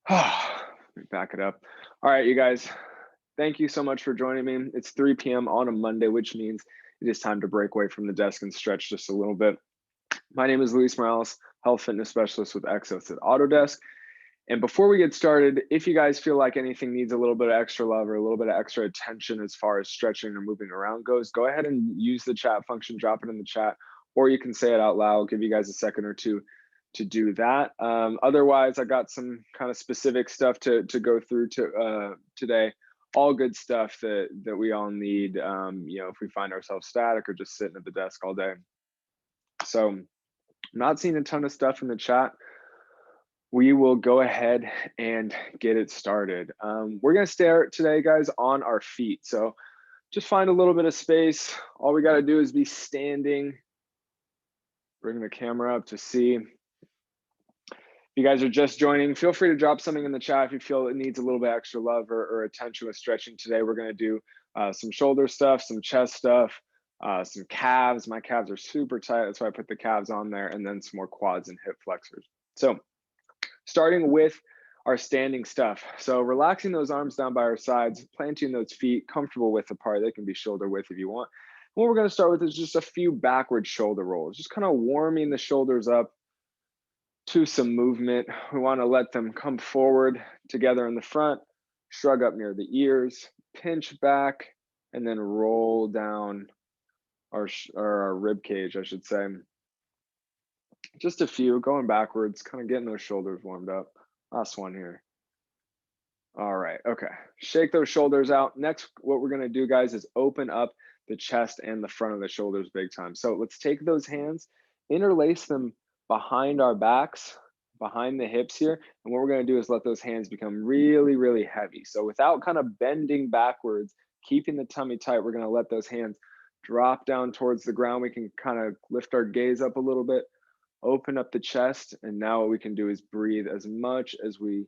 Let me back it up. All right, you guys, thank you so much for joining me. It's 3 p.m. on a Monday, which means it is time to break away from the desk and stretch just a little bit. My name is Luis Morales, health fitness specialist with Exos at Autodesk. And before we get started, if you guys feel like anything needs a little bit of extra love or a little bit of extra attention as far as stretching or moving around goes, go ahead and use the chat function, drop it in the chat, or you can say it out loud. I'll give you guys a second or two to do that. Otherwise, I got some kind of specific stuff to go through today. All good stuff that we all need, if we find ourselves static or just sitting at the desk all day. So I'm not seeing a ton of stuff in the chat. We will go ahead and get it started. We're going to start today, guys, on our feet. So just find a little bit of space. All we got to do is be standing. Bring the camera up to see. If you guys are just joining, feel free to drop something in the chat if you feel it needs a little bit extra love or attention with stretching today. We're going to do some shoulder stuff, some chest stuff, some calves. My calves are super tight. That's why I put the calves on there, and then some more quads and hip flexors. So starting with our standing stuff. So relaxing those arms down by our sides, planting those feet comfortable width apart. They can be shoulder width if you want. What we're going to start with is just a few backward shoulder rolls, just kind of warming the shoulders up to some movement. We want to let them come forward together in the front, shrug up near the ears, pinch back, and then roll down our rib cage, I should say. Just a few, going backwards, kind of getting those shoulders warmed up. Last one here. All right, okay. Shake those shoulders out. Next, what we're gonna do, guys, is open up the chest and the front of the shoulders big time. So let's take those hands, interlace them behind our backs, behind the hips here. And what we're gonna do is let those hands become really, really heavy. So without kind of bending backwards, keeping the tummy tight, we're gonna let those hands drop down towards the ground. We can kind of lift our gaze up a little bit, open up the chest, and now what we can do is breathe as much as we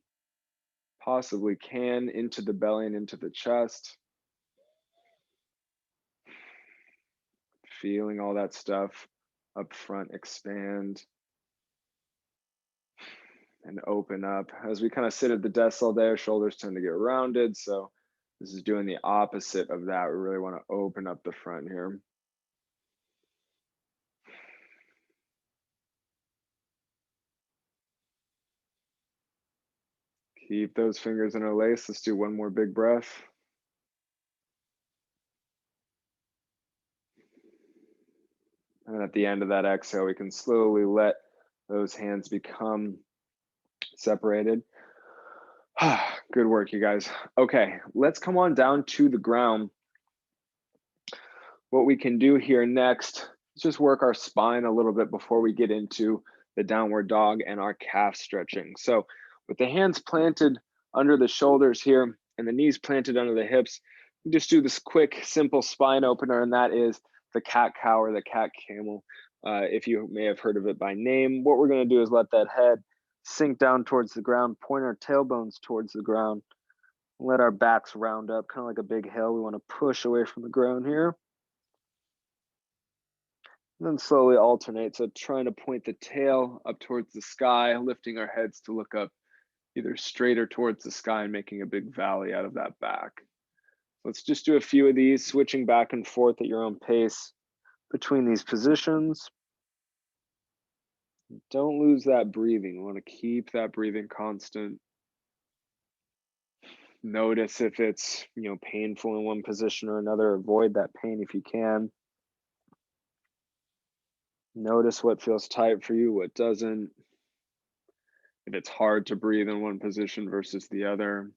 possibly can into the belly and into the chest. Feeling all that stuff up front expand and open up. As we kind of sit at the desk all day, our shoulders tend to get rounded. So this is doing the opposite of that. We really want to open up the front here. Keep those fingers interlaced. Let's do one more big breath. And at the end of that exhale, we can slowly let those hands become separated. Good work, you guys. Okay, let's come on down to the ground. What we can do here next is just work our spine a little bit before we get into the downward dog and our calf stretching. So with the hands planted under the shoulders here and the knees planted under the hips, we just do this quick, simple spine opener, and that is the cat cow or the cat camel. If you may have heard of it by name, what we're going to do is let that head sink down towards the ground, point our tailbones towards the ground, let our backs round up, kind of like a big hill. We want to push away from the ground here. And then slowly alternate. So trying to point the tail up towards the sky, lifting our heads to look up either straighter towards the sky and making a big valley out of that back. Let's just do a few of these, switching back and forth at your own pace between these positions. Don't lose that breathing. We want to keep that breathing constant. Notice if it's, painful in one position or another. Avoid that pain if you can. Notice what feels tight for you, what doesn't. If it's hard to breathe in one position versus the other.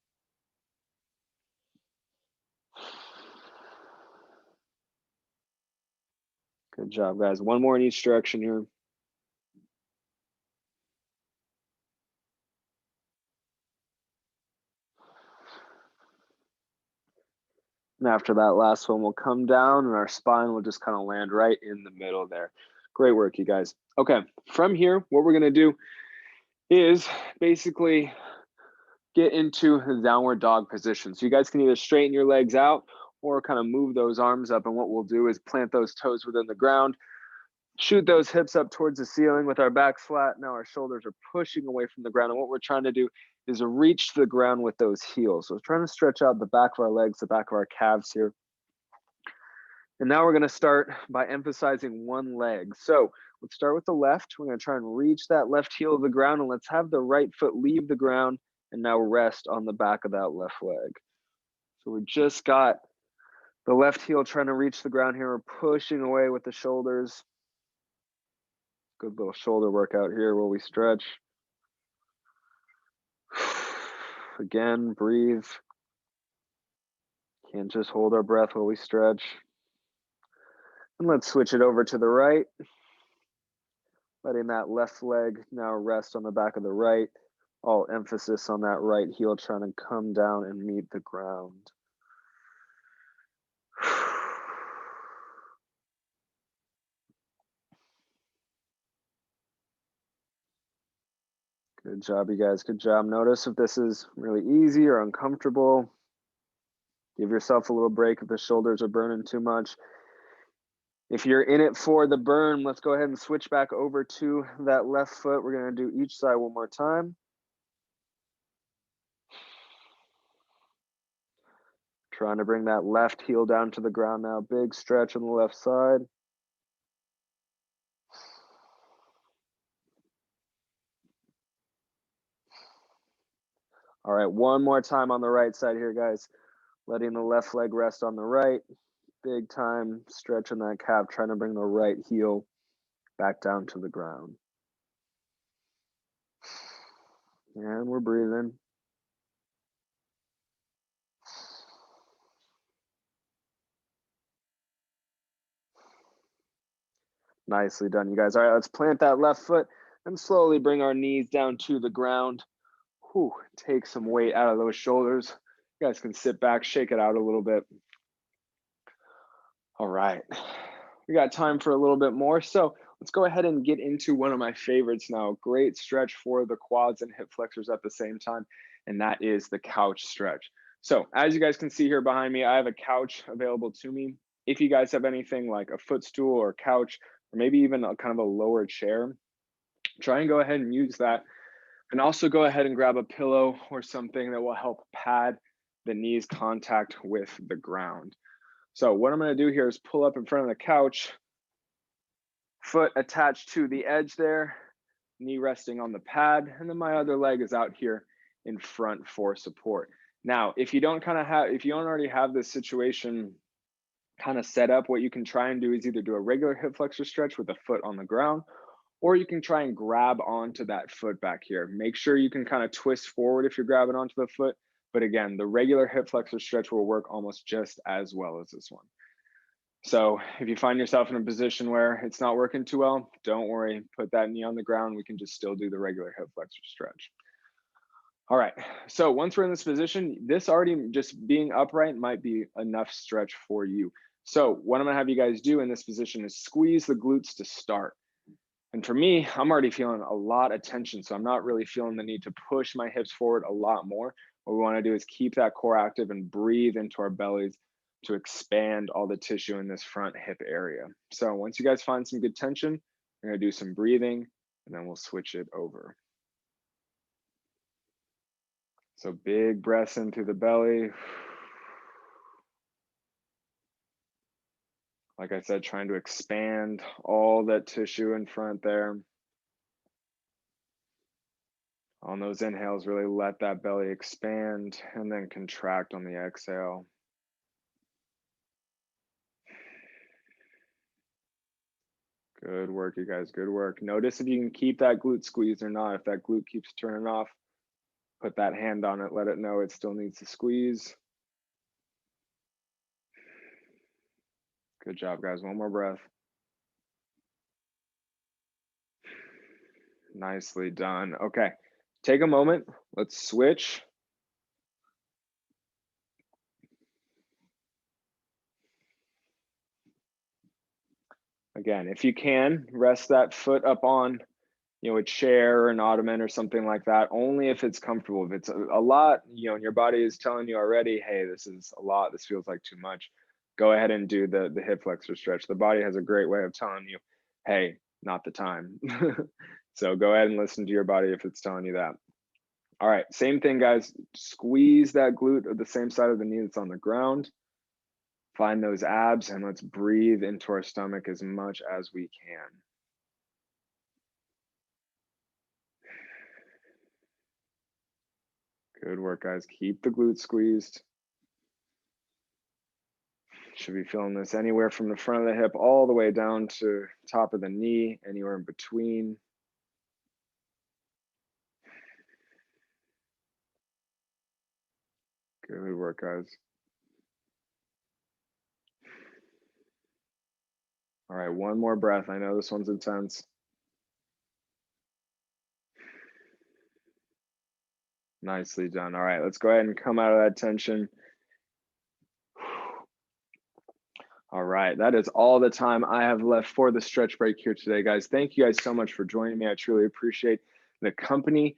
Good job, guys. One more in each direction here. And after that last one, we'll come down and our spine will just kind of land right in the middle there. Great work, you guys. Okay, from here, what we're gonna do is basically get into the downward dog position. So you guys can either straighten your legs out or kind of move those arms up. And what we'll do is plant those toes within the ground, Shoot those hips up towards the ceiling with our backs flat. Now our shoulders are pushing away from the ground. And what we're trying to do is reach the ground with those heels. So we're trying to stretch out the back of our legs, the back of our calves here. And now we're going to start by emphasizing one leg. So let's start with the left. We're going to try and reach that left heel of the ground, and let's have the right foot leave the ground and now rest on the back of that left leg. So we just got the left heel trying to reach the ground here. We're pushing away with the shoulders. Good little shoulder workout here while we stretch. Again, breathe. Can't just hold our breath while we stretch. And let's switch it over to the right. Letting that left leg now rest on the back of the right. All emphasis on that right heel trying to come down and meet the ground. Good job, you guys. Good job. Notice if this is really easy or uncomfortable. Give yourself a little break if the shoulders are burning too much. If you're in it for the burn, let's go ahead and switch back over to that left foot. We're going to do each side one more time. Trying to bring that left heel down to the ground now. Big stretch on the left side. All right, one more time on the right side here, guys. Letting the left leg rest on the right. Big time stretch on that calf, trying to bring the right heel back down to the ground. And we're breathing. Nicely done, you guys. All right, let's plant that left foot and slowly bring our knees down to the ground. Whew, take some weight out of those shoulders. You guys can sit back, shake it out a little bit. All right, we got time for a little bit more. So let's go ahead and get into one of my favorites now. Great stretch for the quads and hip flexors at the same time, and that is the couch stretch. So as you guys can see here behind me, I have a couch available to me. If you guys have anything like a footstool or couch, or maybe even a kind of a lower chair, try and go ahead and use that. And also go ahead and grab a pillow or something that will help pad the knees contact with the ground. So what I'm going to do here is pull up in front of the couch, foot attached to the edge there, knee resting on the pad, and then my other leg is out here in front for support. Now, if you don't already have this situation kind of set up, what you can try and do is either do a regular hip flexor stretch with the foot on the ground, or you can try and grab onto that foot back here. Make sure you can kind of twist forward if you're grabbing onto the foot. But again, the regular hip flexor stretch will work almost just as well as this one. So if you find yourself in a position where it's not working too well, don't worry, put that knee on the ground. We can just still do the regular hip flexor stretch. All right, so once we're in this position, this already just being upright might be enough stretch for you. So what I'm gonna have you guys do in this position is squeeze the glutes to start. And for me, I'm already feeling a lot of tension, so I'm not really feeling the need to push my hips forward a lot more. What we want to do is keep that core active and breathe into our bellies to expand all the tissue in this front hip area. So once you guys find some good tension, we're going to do some breathing, and then we'll switch it over. So big breaths in through the belly. Like I said, trying to expand all that tissue in front there. On those inhales, really let that belly expand and then contract on the exhale. Good work, you guys, good work. Notice if you can keep that glute squeezed or not. If that glute keeps turning off, put that hand on it, let it know it still needs to squeeze. Good job, guys. One more breath. Nicely done. Okay, take a moment. Let's switch. Again, if you can, rest that foot up on, a chair or an ottoman or something like that, only if it's comfortable. If it's a lot, and your body is telling you already, hey, this is a lot, this feels like too much, go ahead and do the hip flexor stretch. The body has a great way of telling you, hey, not the time. So go ahead and listen to your body if it's telling you that. All right, same thing, guys. Squeeze that glute of the same side of the knee that's on the ground. Find those abs and let's breathe into our stomach as much as we can. Good work, guys. Keep the glutes squeezed. Should be feeling this anywhere from the front of the hip all the way down to top of the knee, anywhere in between. Good work, guys. All right, one more breath. I know this one's intense. Nicely done. All right, let's go ahead and come out of that tension. All right, that is all the time I have left for the stretch break here today, guys. Thank you guys so much for joining me. I truly appreciate the company.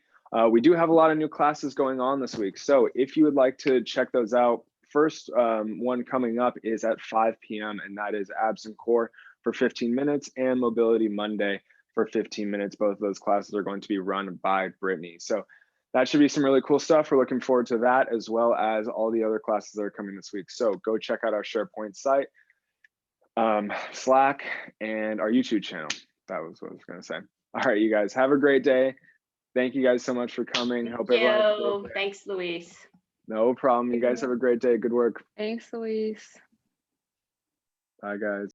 We do have a lot of new classes going on this week. So if you would like to check those out, first one coming up is at 5 p.m. and that is Abs and Core for 15 minutes and Mobility Monday for 15 minutes. Both of those classes are going to be run by Brittany. So that should be some really cool stuff. We're looking forward to that, as well as all the other classes that are coming this week. So go check out our SharePoint site, Slack, and our YouTube channel. That was what I was going to say. All right, you guys have a great day. Thank you guys so much for coming. Thank Hope everyone has a great day. Thanks, Luis. No problem. You guys have a great day. Good work. Thanks, Luis. Bye, guys.